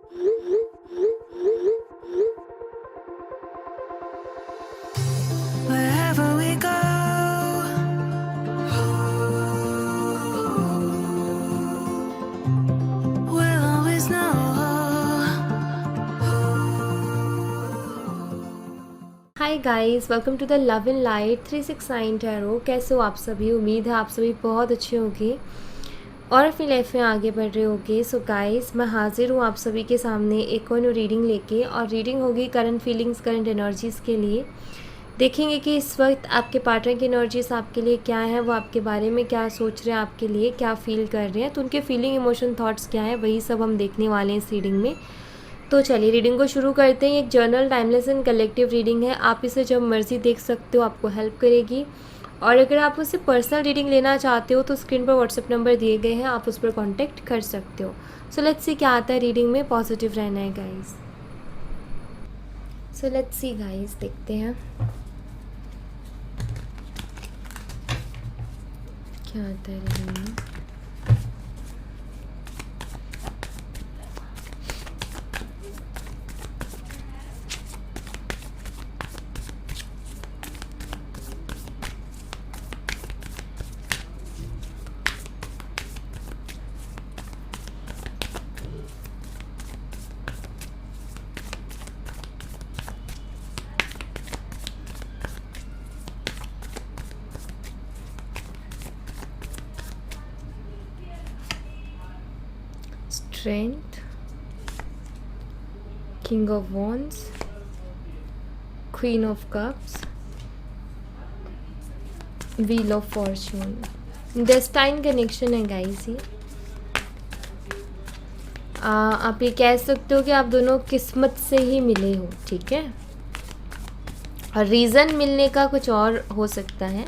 Wherever we go, we'll always know. Hi guys, welcome to the love in light 369 tarot. कैसे हो आप सभी? उम्मीद है आप सभी बहुत अच्छे होंगे और अपनी लाइफ में आगे बढ़ रहे होंगे। सो गाइस, मैं हाजिर हूँ आप सभी के सामने एक और न्यू रीडिंग लेके, और रीडिंग होगी करंट फीलिंग्स, करंट एनर्जीज़ के लिए। देखेंगे कि इस वक्त आपके पार्टनर की एनर्जीज आपके लिए क्या है, वो आपके बारे में क्या सोच रहे हैं, आपके लिए क्या फील कर रहे हैं, तो उनके फीलिंग, इमोशन, थॉट्स क्या है, वही सब हम देखने वाले हैं इस रीडिंग में। तो चलिए रीडिंग को शुरू करते हैं। एक journal, timeless and collective reading है। आप इसे जब मर्जी देख सकते हो, आपको हेल्प करेगी। और अगर आप उससे पर्सनल रीडिंग लेना चाहते हो तो स्क्रीन पर व्हाट्सएप नंबर दिए गए हैं, आप उस पर कांटेक्ट कर सकते हो। सो लेट्स सी क्या आता है रीडिंग में। पॉजिटिव रहना है guys. So let's see guys, देखते हैं क्या आता है रीडिंग में। Strength, King of Wands, Queen of Cups, Wheel of Fortune। Destined connection है गाइस ये। आप ये कह सकते हो कि आप दोनों किस्मत से ही मिले हो, ठीक है। और रीज़न मिलने का कुछ और हो सकता है,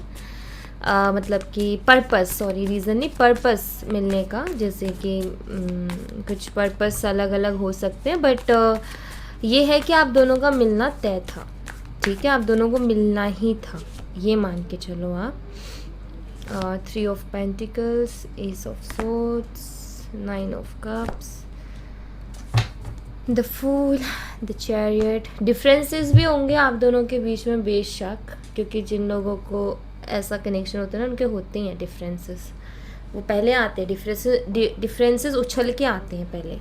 मतलब कि पर्पस, सॉरी रीज़न नहीं, पर्पस मिलने का, जैसे कि कुछ पर्पस अलग अलग हो सकते हैं, बट ये है कि आप दोनों का मिलना तय था, ठीक है। आप दोनों को मिलना ही था, ये मान के चलो आप। 3 of pentacles, ace of swords, 9 of cups, the fool, the chariot. Differences भी होंगे आप दोनों के बीच में बेशक, क्योंकि जिन लोगों को ऐसा कनेक्शन होता है ना, उनके होते हैं डिफरेंसेस, वो पहले आते हैं। डिफरेंसेस उछल के आते हैं पहले।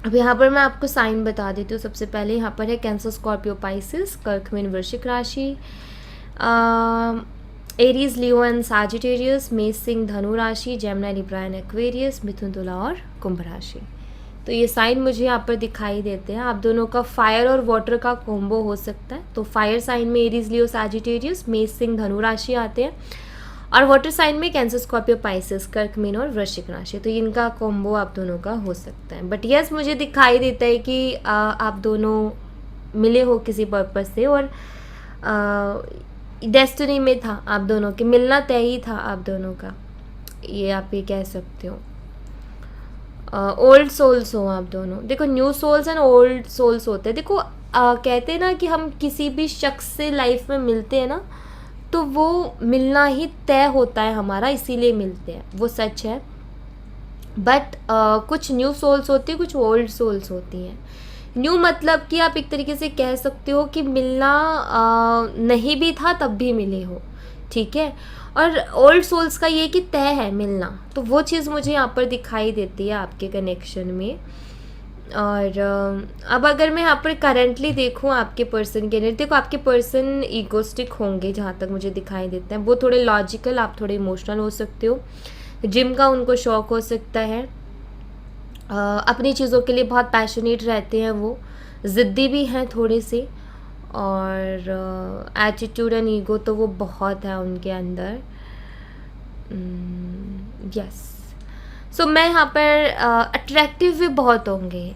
अब यहाँ पर मैं आपको साइन बता देती हूँ। सबसे पहले यहाँ पर है कैंसर, स्कॉर्पियो, पाइसिस, कर्क, मीन, वृश्चिक राशि, एरीज, लियो एंड सैजिटेरियस, मेष, सिंह, धनु राशि, जेमिनी, लिब्रा एंड एक्वेरियस, मिथुन, तुला और कुंभ राशि। तो ये साइन मुझे यहाँ पर दिखाई देते हैं। आप दोनों का फायर और वाटर का कॉम्बो हो सकता है। तो फायर साइन में एरीज, लियो, सैजिटेरियस, मेष, सिंह, धनु राशि आते हैं, और वाटर साइन में कैंसर, स्कॉर्पियो, पाइसिस, कर्क, मीन और वृश्चिक राशि। तो इनका कॉम्बो आप दोनों का हो सकता है। बट यस, मुझे दिखाई देता है कि आप दोनों मिले हो किसी पर्पस से, और डेस्टिनी में था आप दोनों के, मिलना तय ही था आप दोनों का, ये आप ये कह सकते हो। ओल्ड सोल्स हो आप दोनों। देखो, new souls and old souls होते हैं। देखो, कहते हैं ना कि हम किसी भी शख्स से लाइफ में मिलते हैं ना, तो वो मिलना ही तय होता है हमारा, इसीलिए मिलते हैं, वो सच है। बट कुछ न्यू सोल्स होती है, कुछ ओल्ड सोल्स होती हैं। न्यू मतलब कि आप एक तरीके से कह सकते हो कि मिलना नहीं भी था तब भी मिले हो, ठीक है। और ओल्ड सोल्स का ये कि तय है मिलना, तो वो चीज़ मुझे यहाँ पर दिखाई देती है आपके कनेक्शन में। और अब अगर मैं यहाँ पर करंटली देखूँ आपके पर्सन के लिए, देखो आपके पर्सन ईगोस्टिक होंगे जहाँ तक मुझे दिखाई देता है। वो थोड़े लॉजिकल, आप थोड़े इमोशनल हो सकते हो। जिम का उनको शौक हो सकता है। अपनी चीज़ों के लिए बहुत पैशनेट रहते हैं, वो ज़िद्दी भी हैं थोड़े से, और एटीट्यूड एंड ईगो तो वो बहुत है उनके अंदर। यस। सो मैं यहाँ पर अट्रैक्टिव भी बहुत होंगे,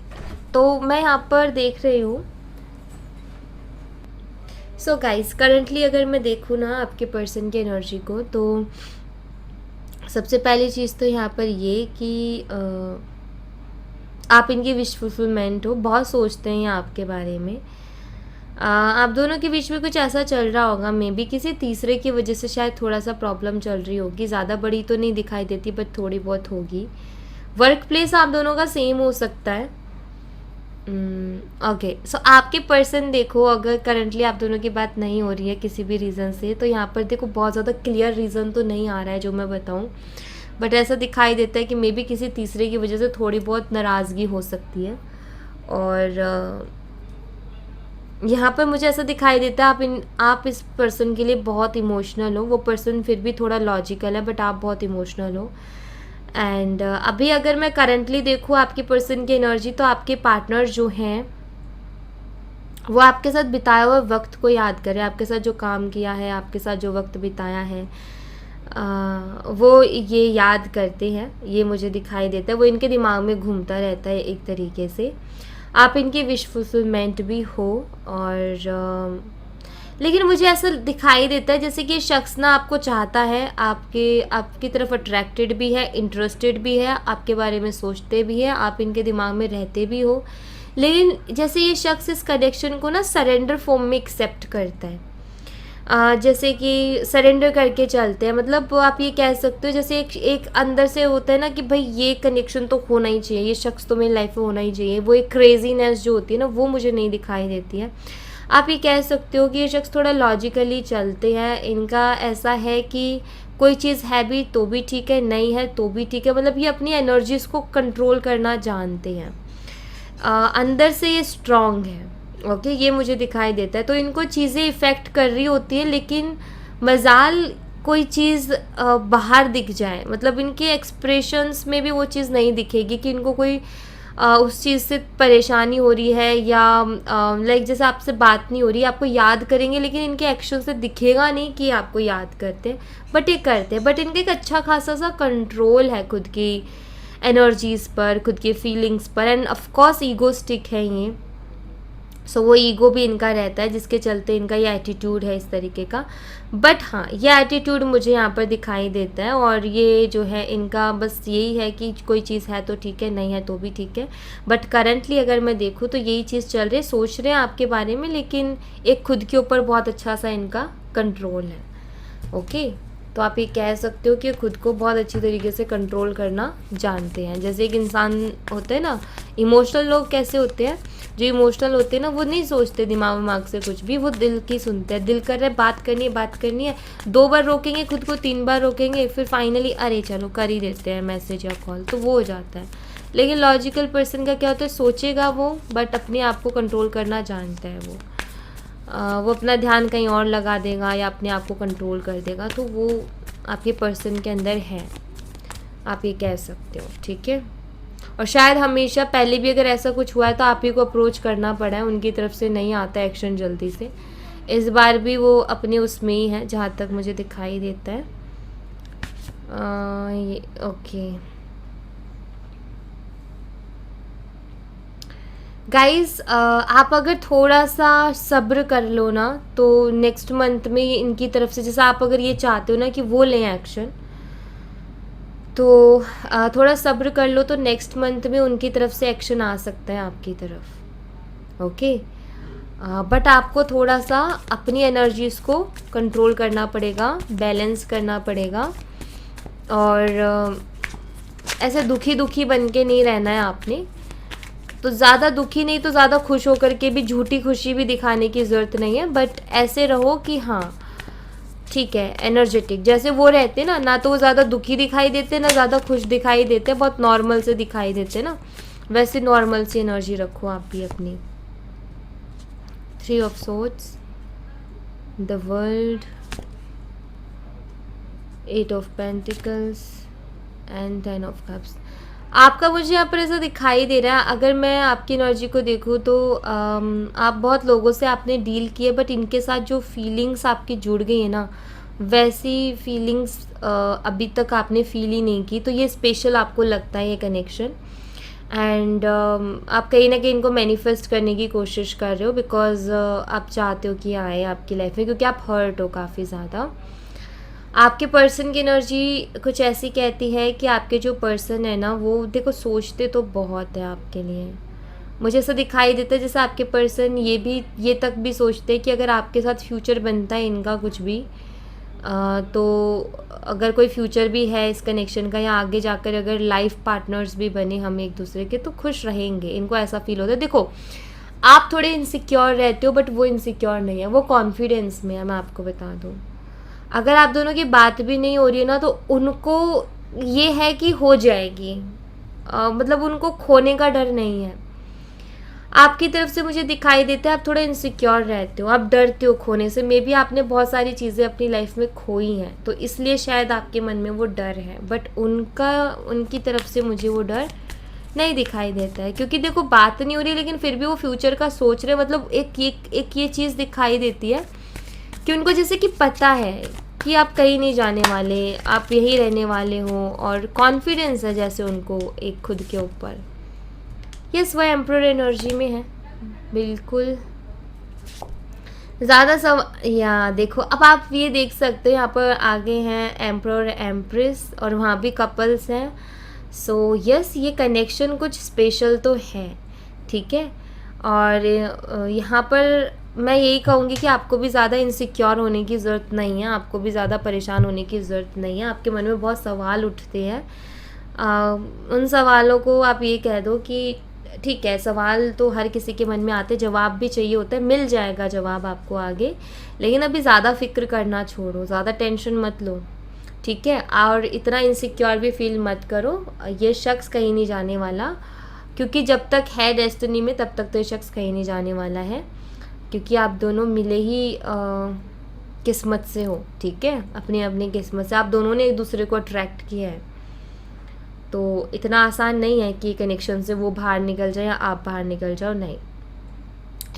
तो मैं यहाँ पर देख रही हूँ। सो गाइस, करंटली अगर मैं देखूँ ना आपके पर्सन की एनर्जी को, तो सबसे पहली चीज़ तो यहाँ पर ये कि आप इनकी विश फुलफिलमेंट हो, बहुत सोचते हैं ये आपके बारे में। आप दोनों के बीच में कुछ ऐसा चल रहा होगा, मे बी किसी तीसरे की वजह से शायद थोड़ा सा प्रॉब्लम चल रही होगी। ज़्यादा बड़ी तो नहीं दिखाई देती, बट थोड़ी बहुत होगी। वर्क प्लेस आप दोनों का सेम हो सकता है। ओके, सो आपके पर्सन देखो, अगर करंटली आप दोनों की बात नहीं हो रही है किसी भी रीज़न से, तो यहाँ पर देखो बहुत ज़्यादा क्लियर रीज़न तो नहीं आ रहा है जो मैं बताऊँ, बट ऐसा दिखाई देता है कि मे बी किसी तीसरे की वजह से थोड़ी बहुत नाराज़गी हो सकती है। और यहाँ पर मुझे ऐसा दिखाई देता है आप इस पर्सन के लिए बहुत इमोशनल हो। वो पर्सन फिर भी थोड़ा लॉजिकल है, बट आप बहुत इमोशनल हो। एंड अभी अगर मैं करंटली देखूँ आपके पर्सन की एनर्जी, तो आपके पार्टनर जो हैं वो आपके साथ बिताया हुआ वक्त को याद करें, आपके साथ जो काम किया है, आपके साथ जो वक्त बिताया है, वो ये याद करते हैं, ये मुझे दिखाई देता है। वो इनके दिमाग में घूमता रहता है एक तरीके से। आप इनकी विश फुलफिलमेंट भी हो। और लेकिन मुझे ऐसा दिखाई देता है जैसे कि ये शख्स ना आपको चाहता है, आपकी तरफ अट्रैक्टेड भी है, इंटरेस्टेड भी है, आपके बारे में सोचते भी है, आप इनके दिमाग में रहते भी हो। लेकिन जैसे ये शख्स इस कनेक्शन को ना सरेंडर फॉर्म में एक्सेप्ट करता है, जैसे कि सरेंडर करके चलते हैं। मतलब आप ये कह सकते हो जैसे एक अंदर से होता है ना कि भाई ये कनेक्शन तो होना ही चाहिए, ये शख्स तो मेरी लाइफ में होना ही चाहिए। वो एक क्रेजीनेस जो होती है ना, वो मुझे नहीं दिखाई देती है। आप ये कह सकते हो कि ये शख्स थोड़ा लॉजिकली चलते हैं। इनका ऐसा है कि कोई चीज़ है भी तो भी ठीक है, नहीं है तो भी ठीक है। मतलब ये अपनी एनर्जीज़ को कंट्रोल करना जानते हैं, अंदर से ये स्ट्रॉन्ग है। ओके, ये मुझे दिखाई देता है। तो इनको चीज़ें इफ़ेक्ट कर रही होती है, लेकिन मजाल कोई चीज़ बाहर दिख जाए, मतलब इनके एक्सप्रेशंस में भी वो चीज़ नहीं दिखेगी कि इनको कोई उस चीज़ से परेशानी हो रही है, या लाइक जैसे आपसे बात नहीं हो रही, आपको याद करेंगे लेकिन इनके एक्शन से दिखेगा नहीं कि आपको याद करते हैं, बट ये करते हैं। बट इनका एक अच्छा खासा सा कंट्रोल है खुद की एनर्जीज़ पर, खुद की फीलिंग्स पर। एंड ऑफकोर्स ईगोस्टिक है ये, सो वो ईगो भी इनका रहता है, जिसके चलते इनका ये एटीट्यूड है इस तरीके का। बट हाँ, ये एटीट्यूड मुझे यहाँ पर दिखाई देता है। और ये जो है इनका बस यही है कि कोई चीज़ है तो ठीक है, नहीं है तो भी ठीक है। बट करंटली अगर मैं देखूँ तो यही चीज़ चल रही है, सोच रहे हैं आपके बारे में, लेकिन एक खुद के ऊपर बहुत अच्छा सा इनका कंट्रोल है। ओके, तो आप ये कह सकते हो कि खुद को बहुत अच्छी तरीके से कंट्रोल करना जानते हैं। जैसे एक इंसान होता है ना, इमोशनल लोग कैसे होते हैं, जो इमोशनल होते हैं ना, वो नहीं सोचते दिमाग से कुछ भी, वो दिल की सुनते हैं। दिल कर रहा है, बात करनी है, 2 बार रोकेंगे खुद को, 3 बार रोकेंगे, फिर फाइनली अरे चलो कर ही देते हैं मैसेज या कॉल, तो वो हो जाता है। लेकिन लॉजिकल पर्सन का क्या होता है, सोचेगा वो, बट अपने आप को कंट्रोल करना जानता है वो अपना ध्यान कहीं और लगा देगा या अपने आप को कंट्रोल कर देगा। तो वो आपके पर्सन के अंदर है, आप ये कह सकते हो, ठीक है। और शायद हमेशा पहले भी अगर ऐसा कुछ हुआ है तो आप ही को अप्रोच करना पड़ा है, उनकी तरफ से नहीं आता एक्शन जल्दी से। इस बार भी वो अपने उसमें ही है जहाँ तक मुझे दिखाई देता है। ये ओके गाइस, आप अगर थोड़ा सा सब्र कर लो ना, तो नेक्स्ट मंथ में इनकी तरफ से, जैसा आप अगर ये चाहते हो ना कि वो लें एक्शन, तो थोड़ा सब्र कर लो, तो नेक्स्ट मंथ में उनकी तरफ से एक्शन आ सकता है आपकी तरफ। ओके, बट आपको थोड़ा सा अपनी एनर्जीज़ को कंट्रोल करना पड़ेगा, बैलेंस करना पड़ेगा। और ऐसे दुखी बन के नहीं रहना है आपने। तो ज़्यादा दुखी नहीं तो ज़्यादा खुश होकर के भी झूठी खुशी भी दिखाने की ज़रूरत नहीं है, बट ऐसे रहो कि हाँ ठीक है, एनर्जेटिक जैसे वो रहते ना तो वो ज़्यादा दुखी दिखाई देते, ना ज़्यादा खुश दिखाई देते, बहुत नॉर्मल से दिखाई देते ना, वैसे नॉर्मल सी एनर्जी रखो आप भी अपनी। 3 of swords, the world, 8 of pentacles and 10 of cups. आपका मुझे यहाँ पर ऐसा दिखाई दे रहा है, अगर मैं आपकी एनर्जी को देखूँ तो आप बहुत लोगों से आपने डील किए, बट इनके साथ जो फीलिंग्स आपकी जुड़ गई है ना, वैसी फीलिंग्स अभी तक आपने फील ही नहीं की। तो ये स्पेशल आपको लगता है ये कनेक्शन। एंड आप कहीं ना कहीं इनको मैनिफेस्ट करने की कोशिश कर रहे हो, बिकॉज आप चाहते हो कि आए आपकी लाइफ में, क्योंकि आप हर्ट हो काफ़ी ज़्यादा। आपके पर्सन की एनर्जी कुछ ऐसी कहती है कि आपके जो पर्सन है ना, वो देखो सोचते तो बहुत है आपके लिए। मुझे ऐसा दिखाई देता है जैसे आपके पर्सन ये तक भी सोचते हैं कि अगर आपके साथ फ्यूचर बनता है इनका कुछ भी, तो अगर कोई फ्यूचर भी है इस कनेक्शन का, या आगे जाकर अगर लाइफ पार्टनर्स भी बने हम एक दूसरे के, तो खुश रहेंगे। इनको ऐसा फील होता है। देखो, आप थोड़े इनसिक्योर रहते हो, बट वो इनसिक्योर नहीं है, वो कॉन्फिडेंस में है। मैं आपको बता दूँ, अगर आप दोनों की बात भी नहीं हो रही है ना, तो उनको ये है कि हो जाएगी। मतलब उनको खोने का डर नहीं है। आपकी तरफ से मुझे दिखाई देता है आप थोड़ा इनसिक्योर रहते हो, आप डरते हो खोने से। मे बी आपने बहुत सारी चीज़ें अपनी लाइफ में खोई हैं, तो इसलिए शायद आपके मन में वो डर है। बट उनकी तरफ से मुझे वो डर नहीं दिखाई देता है, क्योंकि देखो बात नहीं हो रही, लेकिन फिर भी वो फ्यूचर का सोच रहे। मतलब एक ये चीज़ दिखाई देती है कि उनको जैसे कि पता है कि आप कहीं नहीं जाने वाले, आप यहीं रहने वाले हो, और कॉन्फिडेंस है जैसे उनको एक खुद के ऊपर। यस, वह एम्परर एनर्जी में है, बिल्कुल। ज़्यादा या देखो, अब आप ये देख सकते हो यहाँ पर आगे हैं एम्परर एम्प्रेस, और वहाँ भी कपल्स हैं। सो यस, ये कनेक्शन कुछ स्पेशल तो है, ठीक है। और यहाँ पर मैं यही कहूँगी कि आपको भी ज़्यादा इनसिक्योर होने की ज़रूरत नहीं है, आपको भी ज़्यादा परेशान होने की ज़रूरत नहीं है। आपके मन में बहुत सवाल उठते हैं, उन सवालों को आप ये कह दो कि ठीक है, सवाल तो हर किसी के मन में आते, जवाब भी चाहिए होता है, मिल जाएगा जवाब आपको आगे। लेकिन अभी ज़्यादा फिक्र करना छोड़ो, ज़्यादा टेंशन मत लो, ठीक है। और इतना इनसिक्योर भी फील मत करो। ये शख्स कहीं नहीं जाने वाला, क्योंकि जब तक है डेस्टिनी में तब तक तो ये शख्स कहीं नहीं जाने वाला है, क्योंकि आप दोनों मिले ही किस्मत से हो, ठीक है। अपनी अपनी किस्मत से आप दोनों ने एक दूसरे को अट्रैक्ट किया है। तो इतना आसान नहीं है कि कनेक्शन से वो बाहर निकल जाए या आप बाहर निकल जाओ, नहीं।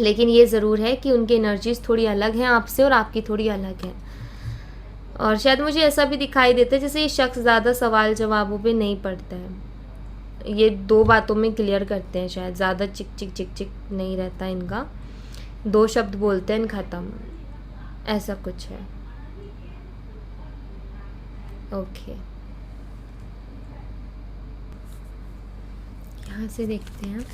लेकिन ये ज़रूर है कि उनकी एनर्जीज थोड़ी अलग हैं आपसे, और आपकी थोड़ी अलग है। और शायद मुझे ऐसा भी दिखाई देता है जैसे ये शख्स ज़्यादा सवाल जवाबों पे नहीं पड़ता है, ये दो बातों में क्लियर करते हैं। शायद ज़्यादा चिक चिक चिक चिक नहीं रहता इनका, दो शब्द बोलते हैं ख़त्म, ऐसा कुछ है। ओके, यहाँ से देखते हैं।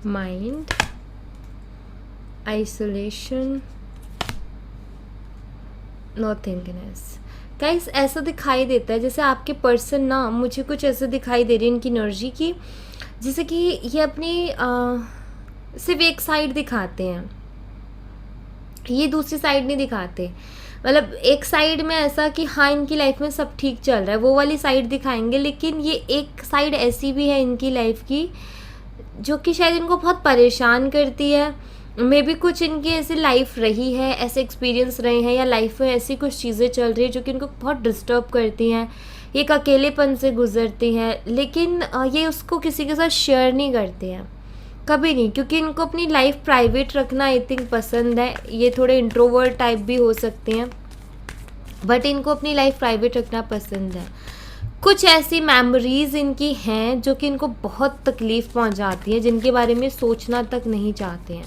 Mind, isolation, नॉथिंगनेस। गाइस, ऐसा दिखाई देता है जैसे आपके पर्सन ना, मुझे कुछ ऐसा दिखाई दे रही है इनकी एनर्जी की, जैसे कि ये अपनी सिर्फ एक साइड दिखाते हैं, ये दूसरी साइड नहीं दिखाते। मतलब एक साइड में ऐसा कि हाँ इनकी लाइफ में सब ठीक चल रहा है, वो वाली साइड दिखाएंगे। लेकिन ये एक साइड ऐसी भी है इनकी लाइफ की जो कि शायद इनको बहुत परेशान करती है। मे बी कुछ इनकी ऐसी लाइफ रही है, ऐसे एक्सपीरियंस रहे हैं, या लाइफ में ऐसी कुछ चीज़ें चल रही है जो कि इनको बहुत डिस्टर्ब करती हैं, ये एक अकेलेपन से गुजरती हैं। लेकिन ये उसको किसी के साथ शेयर नहीं करते हैं, कभी नहीं, क्योंकि इनको अपनी लाइफ प्राइवेट रखना आई थिंक पसंद है। ये थोड़े इंट्रोवर्ट टाइप भी हो सकते हैं, बट इनको अपनी लाइफ प्राइवेट रखना पसंद है। कुछ ऐसी मेमोरीज़ इनकी हैं जो कि इनको बहुत तकलीफ़ पहुंचाती है, जिनके बारे में सोचना तक नहीं चाहते हैं।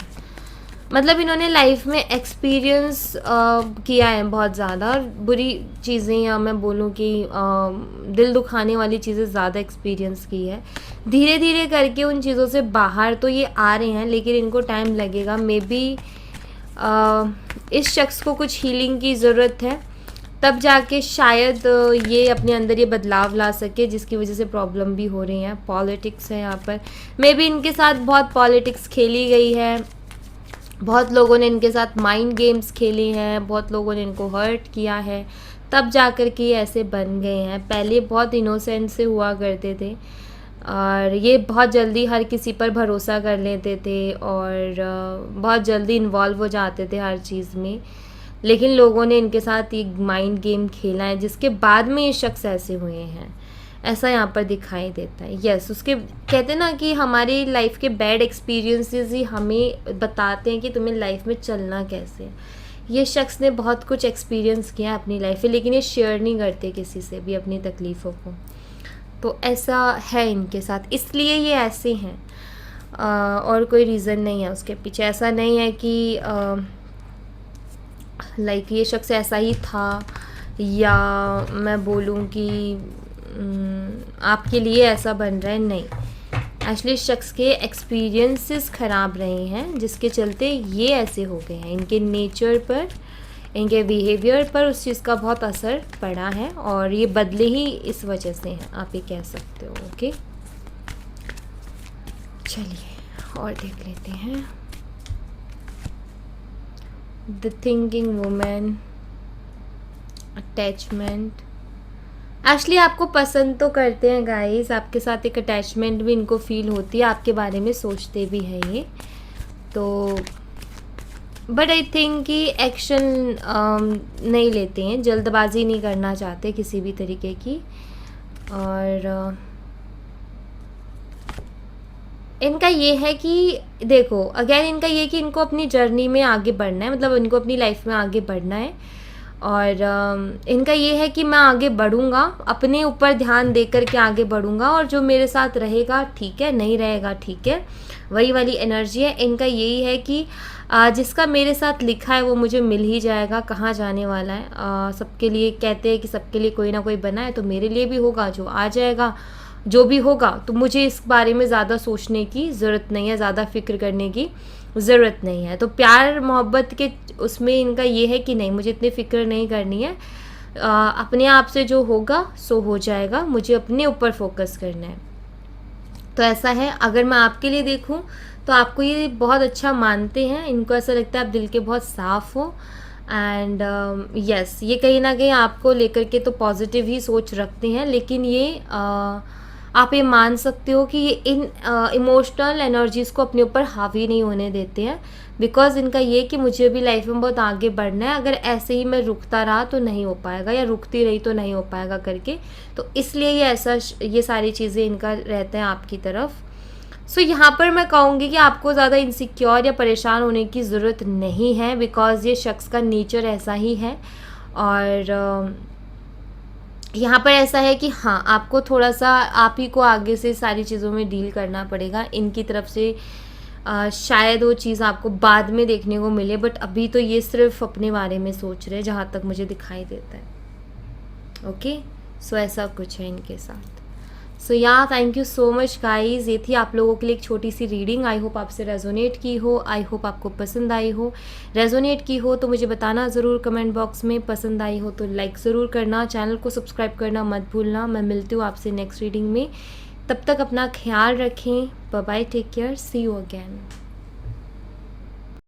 मतलब इन्होंने लाइफ में एक्सपीरियंस किया है बहुत ज़्यादा, और बुरी चीज़ें, या मैं बोलूँ कि दिल दुखाने वाली चीज़ें ज़्यादा एक्सपीरियंस की है। धीरे धीरे करके उन चीज़ों से बाहर तो ये आ रहे हैं, लेकिन इनको टाइम लगेगा। मे बी इस शख्स को कुछ हीलिंग की ज़रूरत है, तब जाके शायद ये अपने अंदर ये बदलाव ला सके, जिसकी वजह से प्रॉब्लम भी हो रही है। पॉलिटिक्स है यहाँ पर, मे बी इनके साथ बहुत पॉलिटिक्स खेली गई है, बहुत लोगों ने इनके साथ माइंड गेम्स खेले हैं, बहुत लोगों ने इनको हर्ट किया है, तब जाकर के ये ऐसे बन गए हैं। पहले बहुत इनोसेंट से हुआ करते थे, और ये बहुत जल्दी हर किसी पर भरोसा कर लेते थे, और बहुत जल्दी इन्वॉल्व हो जाते थे हर चीज़ में। लेकिन लोगों ने इनके साथ एक माइंड गेम खेला है, जिसके बाद में ये शख्स ऐसे हुए हैं, ऐसा यहाँ पर दिखाई देता है। यस, उसके कहते हैं ना कि हमारी लाइफ के बैड एक्सपीरियंसेस ही हमें बताते हैं कि तुम्हें लाइफ में चलना कैसे है। ये शख्स ने बहुत कुछ एक्सपीरियंस किया है अपनी लाइफ में, लेकिन ये शेयर नहीं करते किसी से भी अपनी तकलीफ़ों को। तो ऐसा है इनके साथ, इसलिए ये ऐसे हैं। और कोई रीज़न नहीं है उसके पीछे। ऐसा नहीं है कि लाइक ये शख्स ऐसा ही था, या मैं बोलूँ कि आपके लिए ऐसा बन रहा है, नहीं। एक्चुअली इस शख्स के एक्सपीरियंसेस ख़राब रहे हैं, जिसके चलते ये ऐसे हो गए हैं। इनके नेचर पर, इनके बिहेवियर पर उस चीज़ का बहुत असर पड़ा है, और ये बदले ही इस वजह से हैं, आप ये कह सकते हो। ओके, चलिए और देख लेते हैं। The thinking women, attachment. Actually आपको पसंद तो करते हैं गाइस, आपके साथ एक अटैचमेंट भी इनको फील होती है, आपके बारे में सोचते भी हैं ये तो। बट आई थिंक कि एक्शन नहीं लेते हैं, जल्दबाजी नहीं करना चाहते किसी भी तरीके की। और इनका ये है कि देखो अगेन, इनका ये कि इनको अपनी जर्नी में आगे बढ़ना है, मतलब इनको अपनी लाइफ में आगे बढ़ना है। और इनका ये है कि मैं आगे बढ़ूँगा, अपने ऊपर ध्यान दे कर के आगे बढ़ूँगा, और जो मेरे साथ रहेगा ठीक है, नहीं रहेगा ठीक है, वही वाली एनर्जी है। इनका यही है कि जिसका मेरे साथ लिखा है वो मुझे मिल ही जाएगा, कहाँ जाने वाला है। सबके लिए कहते हैं कि सबके लिए कोई ना कोई बना है, तो मेरे लिए भी होगा, जो आ जाएगा, जो भी होगा। तो मुझे इस बारे में ज़्यादा सोचने की ज़रूरत नहीं है, ज़्यादा फिक्र करने की ज़रूरत नहीं है। तो प्यार मोहब्बत के उसमें इनका ये है कि नहीं, मुझे इतनी फ़िक्र नहीं करनी है, अपने आप से जो होगा सो हो जाएगा, मुझे अपने ऊपर फोकस करना है। तो ऐसा है। अगर मैं आपके लिए देखूं तो आपको ये बहुत अच्छा मानते हैं, इनको ऐसा लगता है आप दिल के बहुत साफ़ हो। एंड यस, ये कहीं ना कहीं आपको लेकर के तो पॉजिटिव ही सोच रखते हैं, लेकिन ये आप ये मान सकते हो कि ये इन इमोशनल एनर्जीज़ को अपने ऊपर हावी नहीं होने देते हैं। बिकॉज इनका ये कि मुझे भी लाइफ में बहुत आगे बढ़ना है, अगर ऐसे ही मैं रुकता रहा तो नहीं हो पाएगा, या रुकती रही तो नहीं हो पाएगा करके। तो इसलिए ये ऐसा, ये सारी चीज़ें इनका रहता है आपकी तरफ। सो यहाँ पर मैं कहूँगी कि आपको ज़्यादा इनसिक्योर या परेशान होने की ज़रूरत नहीं है, बिकॉज़ ये शख्स का नेचर ऐसा ही है। और यहाँ पर ऐसा है कि हाँ, आपको थोड़ा सा आप ही को आगे से सारी चीज़ों में डील करना पड़ेगा। इनकी तरफ से शायद वो चीज़ आपको बाद में देखने को मिले, बट अभी तो ये सिर्फ अपने बारे में सोच रहे हैं, जहाँ तक मुझे दिखाई देता है। ओके, सो ऐसा कुछ है इनके साथ। सो या thank you so much guys, ये थी आप लोगों के लिए एक छोटी सी रीडिंग। आई होप आपसे रेजोनेट की हो, आई होप आपको पसंद आई हो। रेजोनेट की हो तो मुझे बताना ज़रूर कमेंट बॉक्स में, पसंद आई हो तो लाइक ज़रूर करना, चैनल को सब्सक्राइब करना मत भूलना। मैं मिलती हूँ आपसे नेक्स्ट रीडिंग में, तब तक अपना ख्याल रखें। Bye bye, take care, see you again.